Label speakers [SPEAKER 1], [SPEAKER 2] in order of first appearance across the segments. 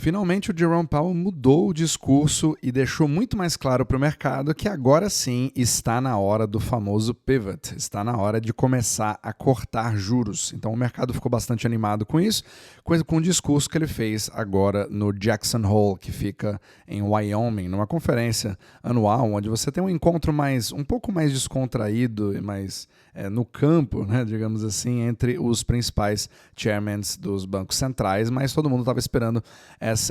[SPEAKER 1] Finalmente, o Jerome Powell mudou o discurso e deixou muito mais claro para o mercado que agora sim está na hora do famoso pivot, está na hora de começar a cortar juros. Então o mercado ficou bastante animado com isso, com o discurso que ele fez agora no Jackson Hole, que fica em Wyoming, numa conferência anual, onde você tem um encontro um pouco mais descontraído e mais no campo, né, digamos assim, entre os principais chairmen dos bancos centrais, mas todo mundo estava esperando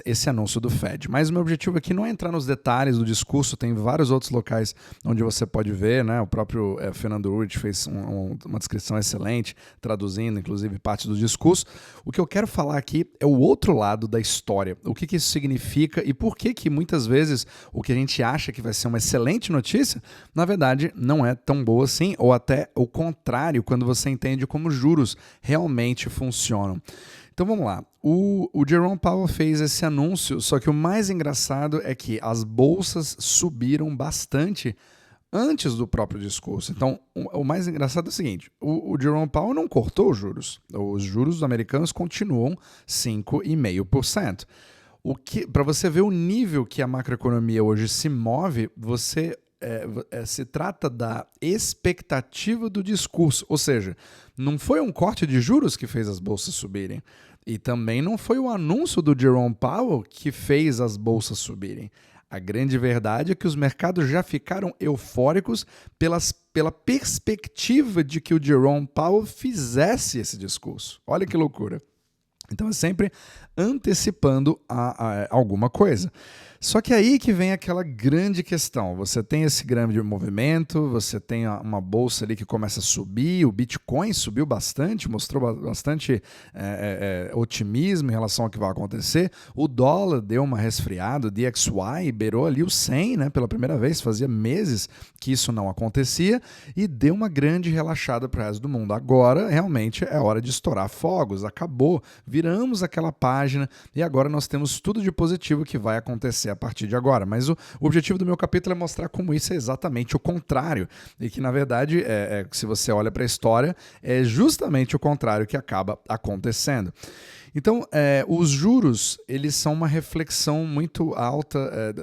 [SPEAKER 1] esse anúncio do Fed. Mas o meu objetivo aqui não é entrar nos detalhes do discurso, tem vários outros locais onde você pode ver, né? O próprio Fernando Ruiz fez uma descrição excelente, traduzindo inclusive parte do discurso. O que eu quero falar aqui é o outro lado da história, o que isso significa e por que muitas vezes o que a gente acha que vai ser uma excelente notícia, na verdade não é tão boa assim, ou até o contrário, quando você entende como juros realmente funcionam. Então vamos lá, o Jerome Powell fez esse anúncio, só que o mais engraçado é que as bolsas subiram bastante antes do próprio discurso. Então o mais engraçado é o seguinte, o Jerome Powell não cortou os juros americanos continuam 5,5%. Para você ver o nível que a macroeconomia hoje se move, se trata da expectativa do discurso, ou seja, não foi um corte de juros que fez as bolsas subirem e também não foi o anúncio do Jerome Powell que fez as bolsas subirem. A grande verdade é que os mercados já ficaram eufóricos pela perspectiva de que o Jerome Powell fizesse esse discurso. Olha que loucura. Então é sempre antecipando alguma coisa. Só que aí que vem aquela grande questão. Você tem esse grande movimento, você tem uma bolsa ali que começa a subir, o Bitcoin subiu bastante, mostrou bastante otimismo em relação ao que vai acontecer. O dólar deu uma resfriada, o DXY beirou ali o 100, né, pela primeira vez, fazia meses que isso não acontecia, e deu uma grande relaxada para o resto do mundo. Agora, realmente, é hora de estourar fogos, acabou, viramos aquela página e agora nós temos tudo de positivo que vai acontecer a partir de agora, mas o objetivo do meu capítulo é mostrar como isso é exatamente o contrário e que na verdade, se você olha para a história, é justamente o contrário que acaba acontecendo. Então, os juros, eles são uma reflexão muito alta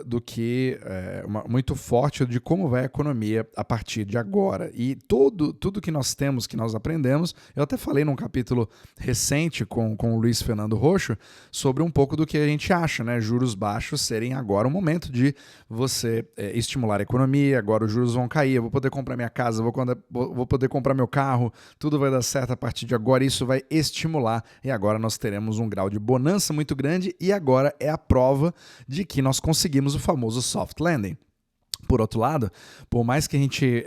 [SPEAKER 1] muito forte de como vai a economia a partir de agora. E tudo que nós temos, que nós aprendemos, eu até falei num capítulo recente com o Luiz Fernando Roxo sobre um pouco do que a gente acha, né? Juros baixos serem agora o momento de você estimular a economia, agora os juros vão cair, eu vou poder comprar minha casa, vou poder comprar meu carro, tudo vai dar certo a partir de agora, isso vai estimular e agora nós teremos um grau de bonança muito grande e agora é a prova de que nós conseguimos o famoso soft landing. Por outro lado, por mais que a gente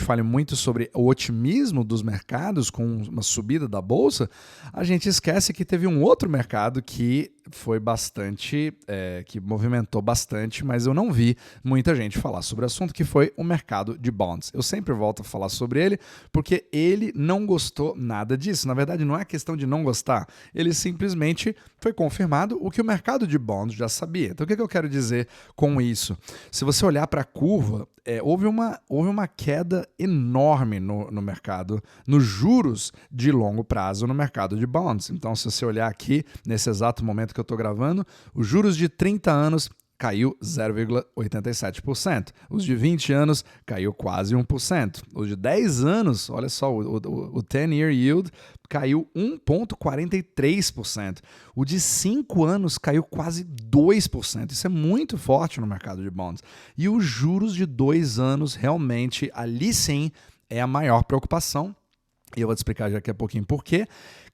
[SPEAKER 1] fale muito sobre o otimismo dos mercados com uma subida da bolsa, a gente esquece que teve um outro mercado que foi que movimentou bastante, mas eu não vi muita gente falar sobre o assunto, que foi o mercado de bonds. Eu sempre volto a falar sobre ele, porque ele não gostou nada disso. Na verdade, não é questão de não gostar, ele simplesmente foi confirmado o que o mercado de bonds já sabia. Então, o que eu quero dizer com isso? Se você olhar para a curva, houve uma queda enorme no mercado, nos juros de longo prazo no mercado de bonds. Então, se você olhar aqui, nesse exato momento que eu estou gravando, os juros de 30 anos caiu 0,87%. Os de 20 anos caiu quase 1%. Os de 10 anos, olha só, o 10-year yield caiu 1,43%. O de 5 anos caiu quase 2%. Isso é muito forte no mercado de bonds. E os juros de 2 anos, realmente, ali sim, é a maior preocupação. E eu vou te explicar daqui a pouquinho por quê.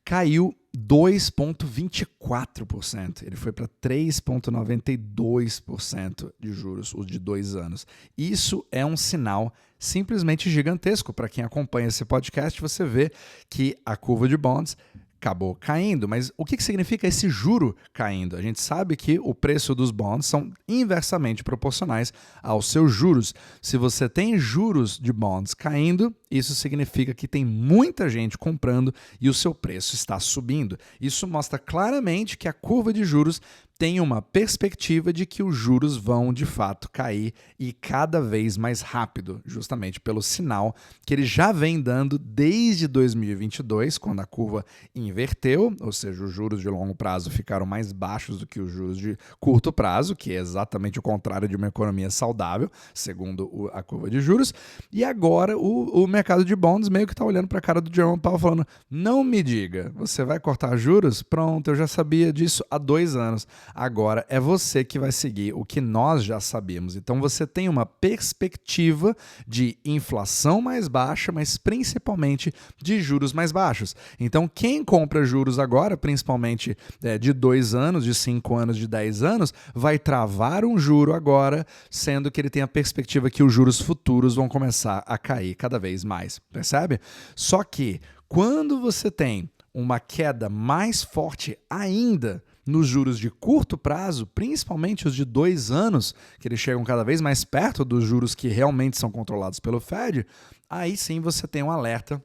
[SPEAKER 1] Caiu 2,24%. Ele foi para 3,92% de juros, os de 2 anos. Isso é um sinal simplesmente gigantesco. Para quem acompanha esse podcast, você vê que a curva de bonds acabou caindo. Mas o que significa esse juro caindo? A gente sabe que o preço dos bonds são inversamente proporcionais aos seus juros. Se você tem juros de bonds caindo, isso significa que tem muita gente comprando e o seu preço está subindo. Isso mostra claramente que a curva de juros tem uma perspectiva de que os juros vão, de fato, cair e cada vez mais rápido, justamente pelo sinal que ele já vem dando desde 2022, quando a curva inverteu, ou seja, os juros de longo prazo ficaram mais baixos do que os juros de curto prazo, que é exatamente o contrário de uma economia saudável, segundo a curva de juros, e agora o mercado de bonds meio que está olhando para a cara do Jerome Powell falando, não me diga, você vai cortar juros? Pronto, eu já sabia disso há 2 anos. Agora é você que vai seguir o que nós já sabíamos. Então você tem uma perspectiva de inflação mais baixa, mas principalmente de juros mais baixos. Então quem compra juros agora, principalmente de 2 anos, de 5 anos, de 10 anos, vai travar um juro agora, sendo que ele tem a perspectiva que os juros futuros vão começar a cair cada vez mais. Percebe? Só que quando você tem uma queda mais forte ainda nos juros de curto prazo, principalmente os de 2 anos, que eles chegam cada vez mais perto dos juros que realmente são controlados pelo Fed, aí sim você tem um alerta,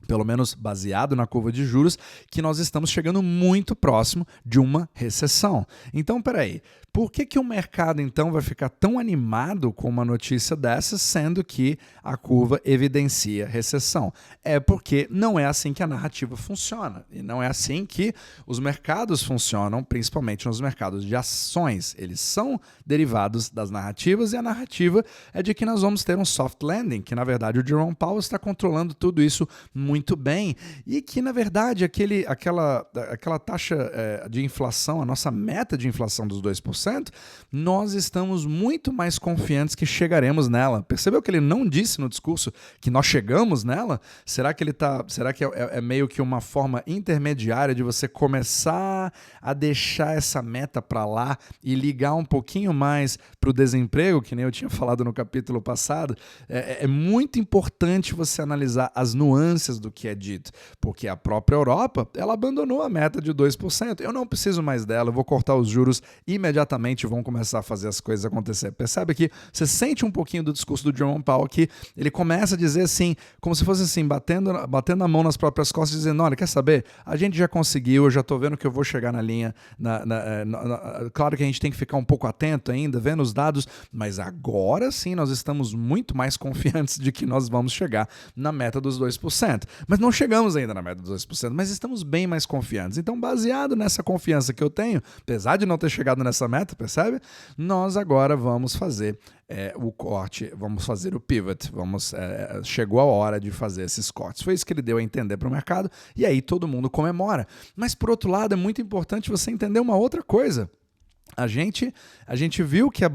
[SPEAKER 1] pelo menos baseado na curva de juros, que nós estamos chegando muito próximo de uma recessão. Então, peraí, por que o mercado então vai ficar tão animado com uma notícia dessa, sendo que a curva evidencia recessão? É porque não é assim que a narrativa funciona, e não é assim que os mercados funcionam, principalmente nos mercados de ações. Eles são derivados das narrativas, e a narrativa é de que nós vamos ter um soft landing, que na verdade o Jerome Powell está controlando tudo isso muito bem, e que na verdade aquela taxa de inflação, a nossa meta de inflação dos 2%, nós estamos muito mais confiantes que chegaremos nela. Percebeu que ele não disse no discurso que nós chegamos nela? Será que é meio que uma forma intermediária de você começar a deixar essa meta para lá e ligar um pouquinho mais para o desemprego, que nem eu tinha falado no capítulo passado? É muito importante você analisar as nuances do que é dito, porque a própria Europa, ela abandonou a meta de 2%. Eu não preciso mais dela, eu vou cortar os juros imediatamente, vão começar a fazer as coisas acontecer. Percebe que você sente um pouquinho do discurso do Jerome Powell, que ele começa a dizer assim, como se fosse assim, batendo a mão nas próprias costas, dizendo, olha, quer saber? A gente já conseguiu, eu já estou vendo que eu vou chegar na linha, claro que a gente tem que ficar um pouco atento ainda, vendo os dados, mas agora sim nós estamos muito mais confiantes de que nós vamos chegar na meta dos 2%. Mas não chegamos ainda na meta dos 2%, mas estamos bem mais confiantes. Então, baseado nessa confiança que eu tenho, apesar de não ter chegado nessa meta, percebe? Nós agora vamos fazer o corte, vamos fazer o pivot, chegou a hora de fazer esses cortes. Foi isso que ele deu a entender para o mercado, e aí todo mundo comemora. Mas, por outro lado, é muito importante você entender uma outra coisa. A gente viu que a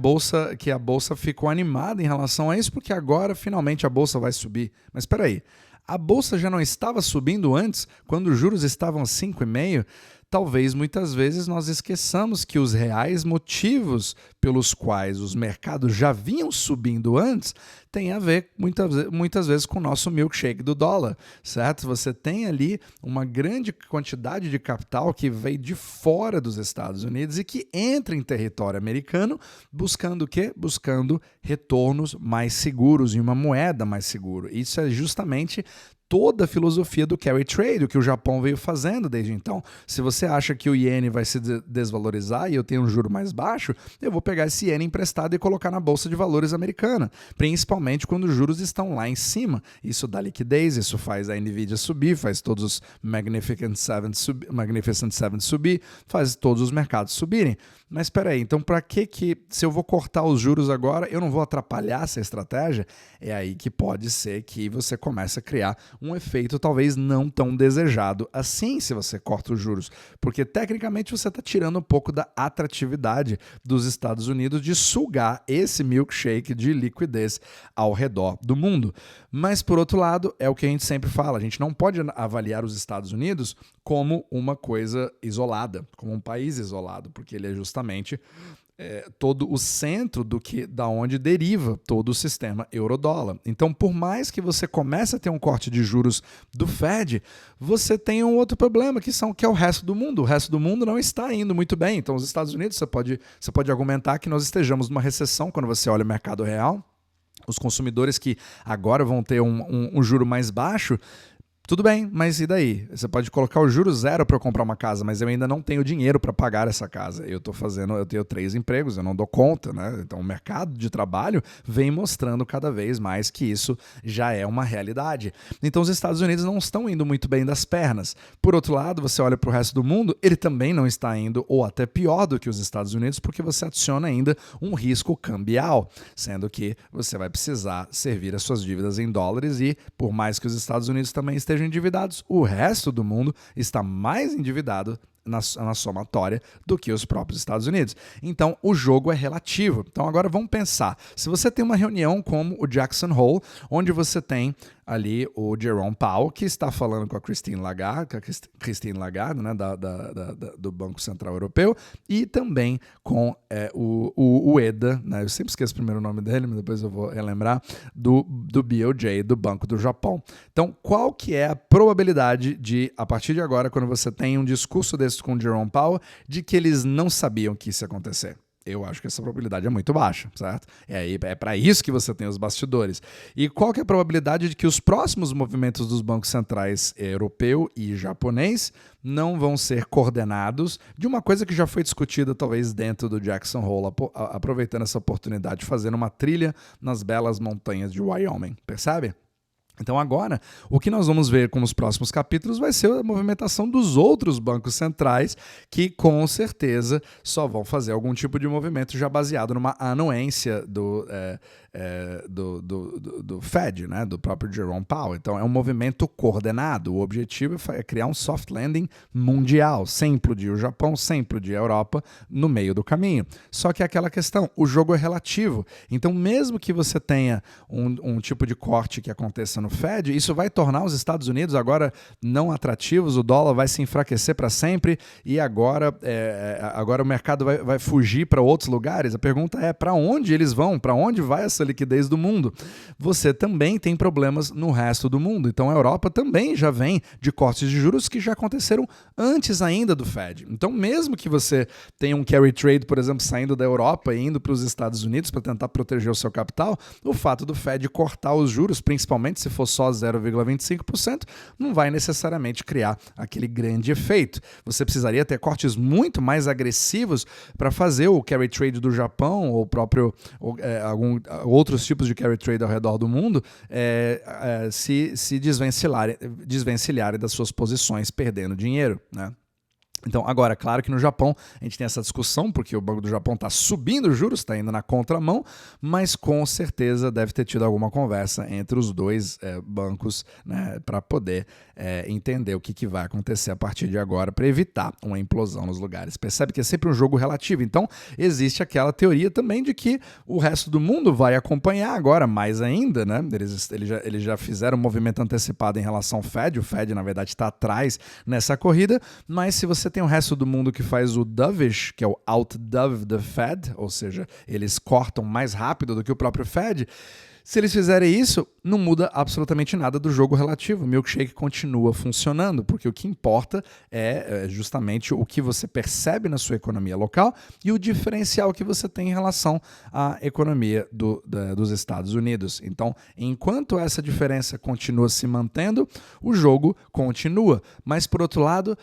[SPEAKER 1] bolsa ficou animada em relação a isso, porque agora finalmente a bolsa vai subir. Mas espera aí, a bolsa já não estava subindo antes, quando os juros estavam a 5,5%? Talvez muitas vezes nós esqueçamos que os reais motivos pelos quais os mercados já vinham subindo antes têm a ver muitas vezes com o nosso milkshake do dólar, certo? Você tem ali uma grande quantidade de capital que veio de fora dos Estados Unidos e que entra em território americano buscando o quê? Buscando retornos mais seguros e uma moeda mais segura. Isso é justamente toda a filosofia do carry trade, o que o Japão veio fazendo desde então. Se você acha que o iene vai se desvalorizar e eu tenho um juro mais baixo, eu vou pegar esse iene emprestado e colocar na Bolsa de Valores americana, principalmente quando os juros estão lá em cima. Isso dá liquidez, isso faz a Nvidia subir, faz todos os Magnificent Seven subir, faz todos os mercados subirem. Mas espera aí, então para que se eu vou cortar os juros agora, eu não vou atrapalhar essa estratégia? É aí que pode ser que você comece a criar um efeito talvez não tão desejado assim se você corta os juros, porque tecnicamente você está tirando um pouco da atratividade dos Estados Unidos de sugar esse milkshake de liquidez ao redor do mundo. Mas por outro lado, é o que a gente sempre fala, a gente não pode avaliar os Estados Unidos como uma coisa isolada, como um país isolado, porque ele é justamente todo o centro da onde deriva todo o sistema euro-dólar. Então, por mais que você comece a ter um corte de juros do Fed, você tem um outro problema, que é o resto do mundo. O resto do mundo não está indo muito bem. Então, os Estados Unidos, você pode argumentar que nós estejamos numa recessão quando você olha o mercado real. Os consumidores que agora vão ter um juro mais baixo, Tudo bem, mas e daí? Você pode colocar o juro zero para eu comprar uma casa, mas eu ainda não tenho dinheiro para pagar essa casa. Eu tenho 3 empregos, eu não dou conta, né? Então o mercado de trabalho vem mostrando cada vez mais que isso já é uma realidade. Então os Estados Unidos não estão indo muito bem das pernas. Por outro lado, você olha para o resto do mundo, ele também não está indo, ou até pior do que os Estados Unidos, porque você adiciona ainda um risco cambial, sendo que você vai precisar servir as suas dívidas em dólares e, por mais que os Estados Unidos também estejam endividados, o resto do mundo está mais endividado na somatória do que os próprios Estados Unidos. Então, o jogo é relativo. Então, agora vamos pensar. Se você tem uma reunião como o Jackson Hole, onde você tem ali o Jerome Powell, que está falando com a Christine Lagarde, né, do Banco Central Europeu, e também com o Ueda, né, eu sempre esqueço o primeiro nome dele, mas depois eu vou relembrar, do BOJ, do Banco do Japão. Então, qual que é a probabilidade de, a partir de agora, quando você tem um discurso desse com o Jerome Powell, de que eles não sabiam que isso ia acontecer? Eu acho que essa probabilidade é muito baixa, certo? É para isso que você tem os bastidores. E qual que é a probabilidade de que os próximos movimentos dos bancos centrais europeu e japonês não vão ser coordenados de uma coisa que já foi discutida talvez dentro do Jackson Hole, aproveitando essa oportunidade, fazendo uma trilha nas belas montanhas de Wyoming, percebe? Então agora, o que nós vamos ver com os próximos capítulos vai ser a movimentação dos outros bancos centrais que com certeza só vão fazer algum tipo de movimento já baseado numa anuência do Fed, né, do próprio Jerome Powell. Então é um movimento coordenado. O objetivo é criar um soft landing mundial, sem implodir o Japão, sem implodir a Europa no meio do caminho. Só que é aquela questão, o jogo é relativo. Então mesmo que você tenha um tipo de corte que aconteça no Fed, isso vai tornar os Estados Unidos agora não atrativos, o dólar vai se enfraquecer para sempre e agora o mercado vai fugir para outros lugares. A pergunta é para onde eles vão? Para onde vai essa liquidez do mundo? Você também tem problemas no resto do mundo. Então a Europa também já vem de cortes de juros que já aconteceram antes ainda do Fed. Então mesmo que você tenha um carry trade, por exemplo, saindo da Europa e indo para os Estados Unidos para tentar proteger o seu capital, o fato do Fed cortar os juros, principalmente se for só 0,25%, não vai necessariamente criar aquele grande efeito. Você precisaria ter cortes muito mais agressivos para fazer o carry trade do Japão ou outros tipos de carry trade ao redor do mundo se desvencilharem das suas posições perdendo dinheiro, né? Então, agora, claro que no Japão a gente tem essa discussão, porque o Banco do Japão está subindo os juros, está indo na contramão, mas com certeza deve ter tido alguma conversa entre os dois bancos, né, para poder entender o que vai acontecer a partir de agora para evitar uma implosão nos lugares. Percebe que é sempre um jogo relativo. Então, existe aquela teoria também de que o resto do mundo vai acompanhar agora mais ainda, né? Eles já fizeram um movimento antecipado em relação ao Fed. O Fed, na verdade, está atrás nessa corrida, mas se você tem o resto do mundo que faz o dovish, que é o outdove the Fed, ou seja, eles cortam mais rápido do que o próprio Fed. Se eles fizerem isso, não muda absolutamente nada do jogo relativo. O milkshake continua funcionando, porque o que importa é justamente o que você percebe na sua economia local e o diferencial que você tem em relação à economia dos Estados Unidos. Então, enquanto essa diferença continua se mantendo, o jogo continua. Mas, por outro lado,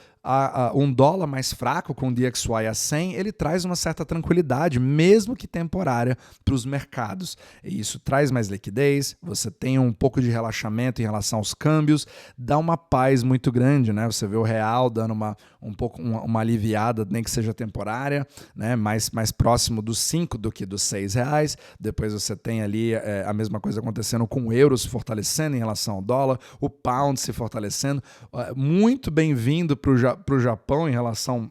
[SPEAKER 1] um dólar mais fraco com o DXY a 100, ele traz uma certa tranquilidade, mesmo que temporária, para os mercados. E isso traz mais liquidez, você tem um pouco de relaxamento em relação aos câmbios, dá uma paz muito grande, né? Você vê o real dando uma aliviada, nem que seja temporária, né? mais próximo dos 5 do que dos 6 reais. Depois você tem ali a mesma coisa acontecendo com o euro se fortalecendo em relação ao dólar, o pound se fortalecendo. Muito bem-vindo para o Japão em relação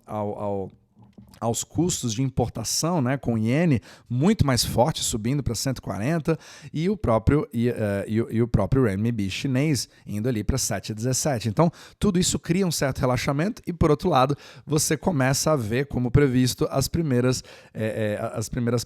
[SPEAKER 1] aos custos de importação, né, com o iene muito mais forte, subindo para 140, e o próprio renminbi chinês indo ali para 7,17. Então, tudo isso cria um certo relaxamento e, por outro lado, você começa a ver, como previsto, as primeiras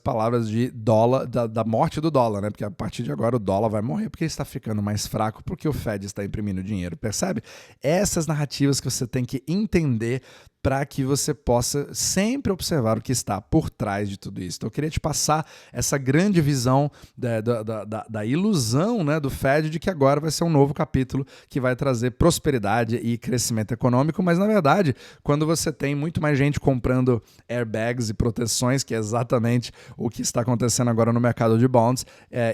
[SPEAKER 1] palavras de dólar, da morte do dólar, né? Porque a partir de agora o dólar vai morrer porque está ficando mais fraco, porque o Fed está imprimindo dinheiro, percebe? Essas narrativas que você tem que entender para que você possa sempre observar o que está por trás de tudo isso. Então eu queria te passar essa grande visão da ilusão, né, do Fed de que agora vai ser um novo capítulo que vai trazer prosperidade e crescimento econômico, mas na verdade, quando você tem muito mais gente comprando airbags e proteções, que é exatamente o que está acontecendo agora no mercado de bonds,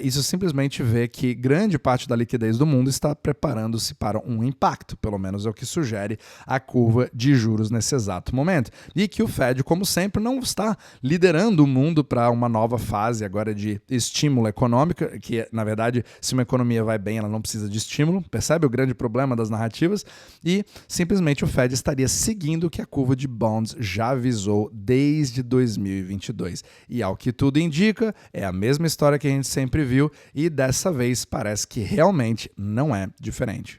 [SPEAKER 1] isso simplesmente vê que grande parte da liquidez do mundo está preparando-se para um impacto, pelo menos é o que sugere a curva de juros nesse exato momento. E que o Fed, como sempre, não está liderando o mundo para uma nova fase agora de estímulo econômico, que na verdade, se uma economia vai bem, ela não precisa de estímulo, percebe o grande problema das narrativas? E simplesmente o Fed estaria seguindo o que a curva de bonds já avisou desde 2022. E ao que tudo indica, é a mesma história que a gente sempre viu e dessa vez parece que realmente não é diferente.